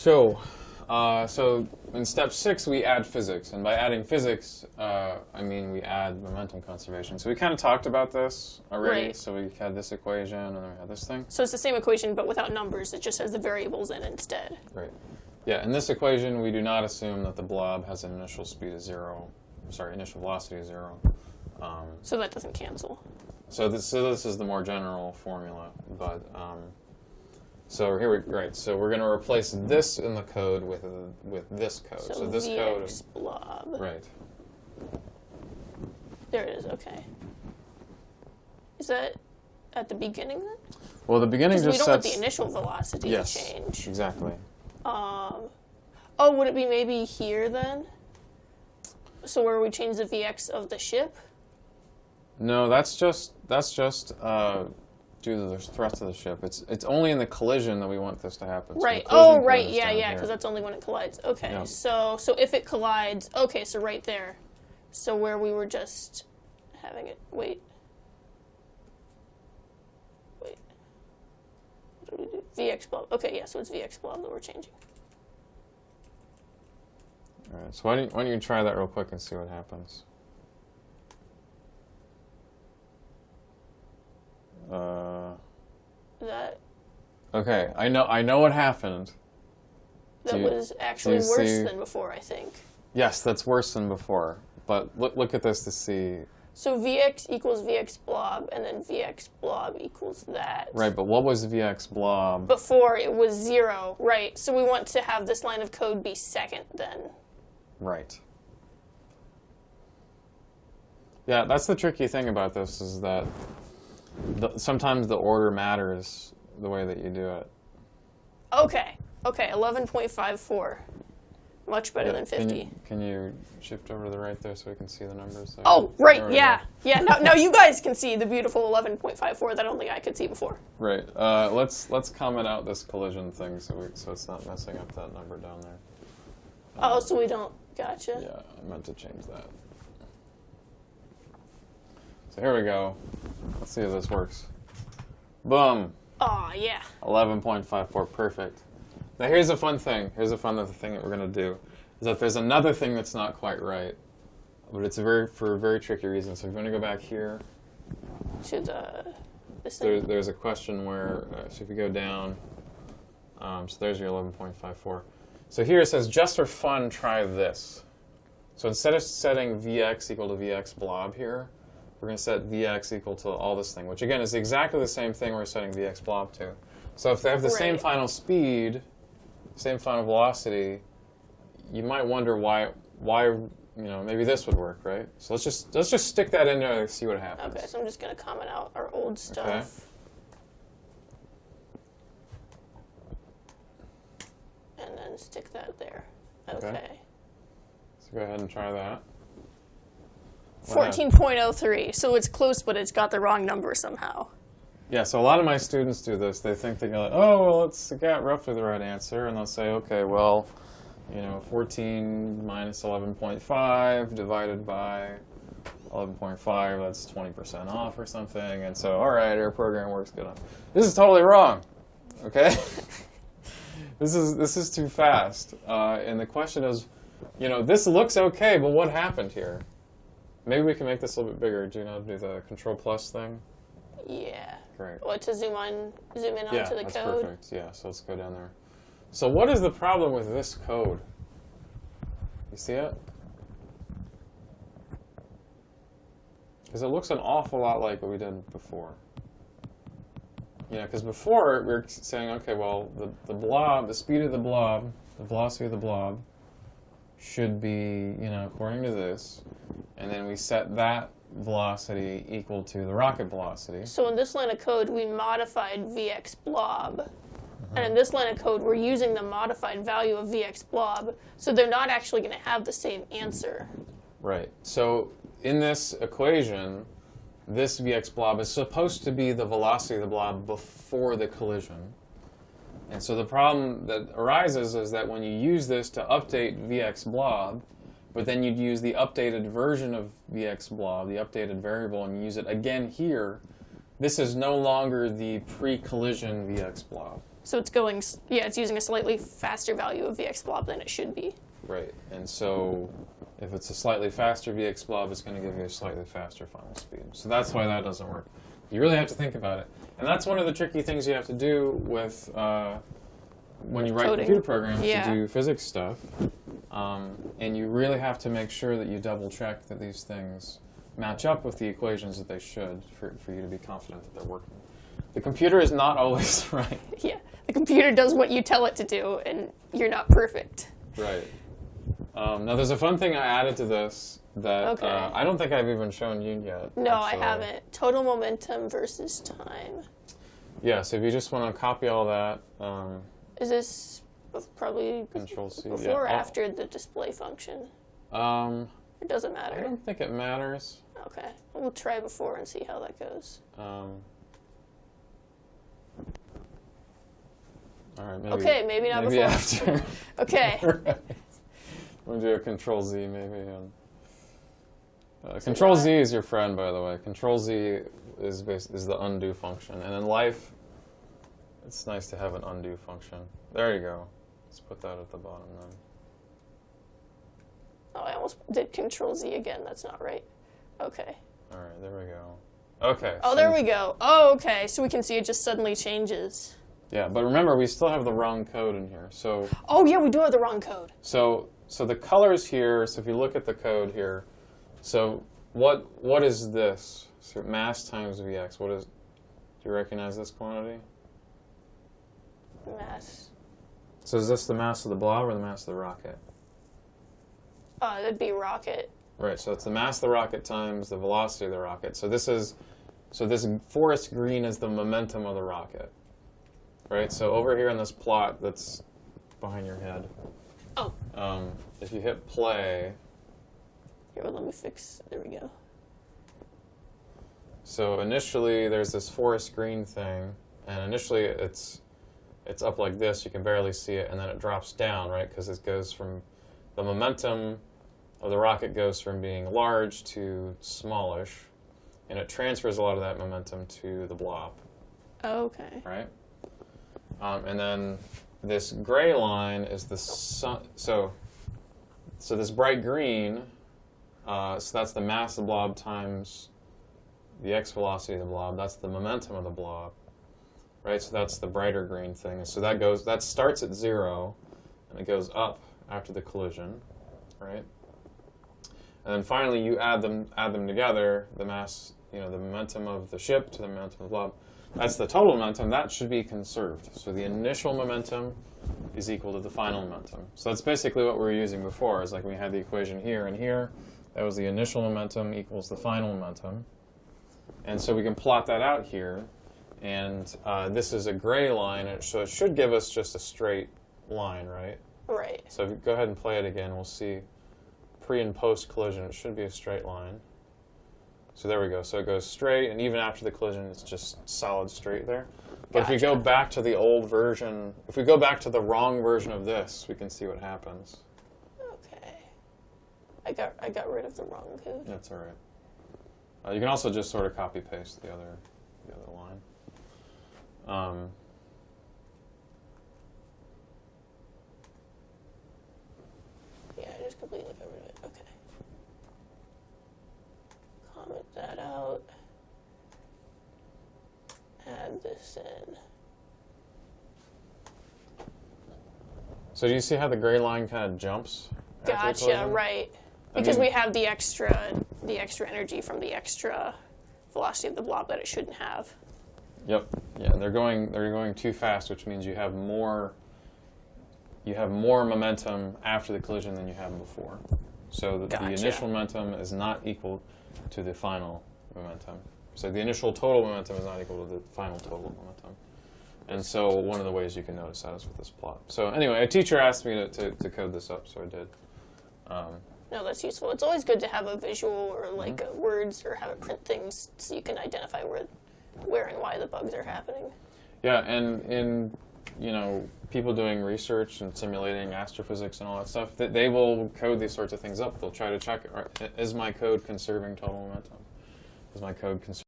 So in step 6 we add physics, and by adding physics, I mean we add momentum conservation. So we kind of talked about this already. Right. So we had this equation, and then we had this thing. So it's the same equation, but without numbers. It just has the variables in instead. Right. Yeah. In this equation, we do not assume that the blob has an initial speed of 0. Sorry, initial velocity of 0. So that doesn't cancel. So this is the more general formula, but. So here so we're going to replace this in the code with this code. So this VX code, blob. right? There it is. Okay. Is that at the beginning then? Well, the beginning just we don't sets want the initial velocity to change. Exactly. Oh, would it be maybe here then? So where we change the VX of the ship? No, that's just due to the thrust of the ship. It's only in the collision that we want this to happen. Right. So Right. Yeah, because that's only when it collides. Okay. Yeah. So if it collides, okay, so right there. So where we were just having it. Wait. What did we do? VX blob. Okay, yeah. So it's VX blob that we're changing. All right. So why don't you try that real quick and see what happens? That. Okay, I know what happened. That was actually worse than before, I think. Yes, that's worse than before. But look at this to see. So VX equals VX blob, and then VX blob equals that. Right, but what was VX blob? Before it was 0, right. So we want to have this line of code be second then. Right. Yeah, that's the tricky thing about this, is that sometimes the order matters the way that you do it. Okay, 11.54. Much better than 50. Can you shift over to the right there so we can see the numbers there? Oh, right, yeah. Yeah, no, you guys can see the beautiful 11.54 that only I could see before. Right. Let's comment out this collision thing so it's not messing up that number down there. So we don't. Gotcha. Yeah, I meant to change that. So here we go. Let's see if this works. Boom. Oh, yeah. 11.54, perfect. Now here's a fun thing. Here's a fun thing that we're going to do. Is that there's another thing that's not quite right. But it's for a very tricky reason. So if you want to go back here. To this thing? There's a question where, so if you go down, so there's your 11.54. So here it says, just for fun, try this. So instead of setting Vx equal to Vx blob here, we're going to set Vx equal to all this thing, which again is exactly the same thing we're setting Vx blob to. So if they have the same final speed, same final velocity, you might wonder why maybe this would work, right? So let's just stick that in there and see what happens. Okay, so I'm just going to comment out our old stuff. Okay. And then stick that there. Okay. So go ahead and try that. 14.03, so it's close, but it's got the wrong number somehow. Yeah, so a lot of my students do this. They think that you're like, oh, well, it's got roughly the right answer, and they'll say, okay, well, 14 minus 11.5 divided by 11.5, that's 20% off or something, and so, all right, our program works good. This is totally wrong, okay? This is too fast, and the question is, this looks okay, but what happened here? Maybe we can make this a little bit bigger. Do you know how to do the Control Plus thing? Yeah. Great. What, to zoom in onto the code? Yeah, that's perfect. Yeah, so let's go down there. So what is the problem with this code? You see it? Because it looks an awful lot like what we did before. Because before we were saying, okay, well, the blob, the speed of the blob, the velocity of the blob should be, according to this. And then we set that velocity equal to the rocket velocity. So in this line of code, we modified Vx blob. And in this line of code, we're using the modified value of Vx blob. So they're not actually going to have the same answer. Right. So in this equation, this Vx blob is supposed to be the velocity of the blob before the collision. And so the problem that arises is that when you use this to update Vx blob, but then you'd use the updated version of Vx blob, the updated variable, and use it again here, this is no longer the pre-collision Vx blob. So it's going, yeah, it's using a slightly faster value of VX blob than it should be. Right, and so if it's a slightly faster VX blob, it's going to give you a slightly faster final speed. So that's why that doesn't work. You really have to think about it. And that's one of the tricky things you have to do with when you write Coding. computer programs Yeah. to do physics stuff. And you really have to make sure that you double check that these things match up with the equations that they should for you to be confident that they're working. The computer is not always right. Yeah, the computer does what you tell it to do, and you're not perfect. Right. Now there's a fun thing I added to this that Okay. I don't think I've even shown you yet. No, actually. I haven't. Total momentum versus time. Yeah, so if you just want to copy all that, Is this probably Control-C, before yeah. or after the display function? It doesn't I matter. don't think it matters. Okay, we'll try before and see how that goes. All right, maybe. Okay, maybe not maybe before. after. Okay. Right. We'll do a Control-Z maybe. Control-Z is your friend, by the way. Control-Z is the undo function, and in life, it's nice to have an undo function. There you go. Let's put that at the bottom then. Oh, I almost did Control-Z again. That's not right. Okay. All right, there we go. Okay. Oh, there we go. Oh, okay. So we can see it just suddenly changes. Yeah, but remember, we still have the wrong code in here. So, Oh, yeah, we do have the wrong code. so the colors here. So if you look at the code here, so what is this? So mass times Vx. What is? Do you recognize this quantity? Mass. So is this the mass of the blob or the mass of the rocket? That'd be rocket. Right. So it's the mass of the rocket times the velocity of the rocket. So this forest green is the momentum of the rocket. Right. So over here in this plot that's behind your head. Oh. If you hit play. Here, let me fix. There we go. So initially there's this forest green thing, and initially it's up like this. You can barely see it, and then it drops down, right? Because it goes from the momentum of the rocket goes from being large to smallish, and it transfers a lot of that momentum to the blob. Okay. Right? And then this gray line is the sun. So this bright green, so that's the mass of the blob times the x velocity of the blob. That's the momentum of the blob, right? So that's the brighter green thing. So that starts at 0, and it goes up after the collision, right? And then finally you add them together, the mass, the momentum of the ship to the momentum of the blob. That's the total momentum. That should be conserved. So the initial momentum is equal to the final momentum. So that's basically what we were using before. Is like we had the equation here and here. That was the initial momentum equals the final momentum. And so we can plot that out here. And this is a gray line, so it should give us just a straight line, right? Right. So if you go ahead and play it again, we'll see pre and post collision, it should be a straight line. So there we go. So it goes straight, and even after the collision, it's just solid straight there. But if we go back to the old version, if we go back to the wrong version of this, we can see what happens. Okay. I got rid of the wrong code. That's all right. You can also just sort of copy paste the other line. Yeah, I just completely got rid of it. Okay. Comment that out. Add this in. So do you see how the gray line kind of jumps? after the Gotcha, collision? right. I Because mean- we have the extra energy from the extra velocity of the blob that it shouldn't have. Yep. Yeah, they're going too fast, which means you have more momentum after the collision than you have before. So the Gotcha. initial momentum is not equal to the final momentum. So the initial total momentum is not equal to the final total momentum. And so one of the ways you can notice that is with this plot. So anyway, a teacher asked me to code this up, so I did. No, that's useful. It's always good to have a visual or like words or have it print things so you can identify where and why the bugs are happening. Yeah, and in people doing research and simulating astrophysics and all that stuff, they will code these sorts of things up. They'll try to check, is my code conserving total momentum? Is my code conserving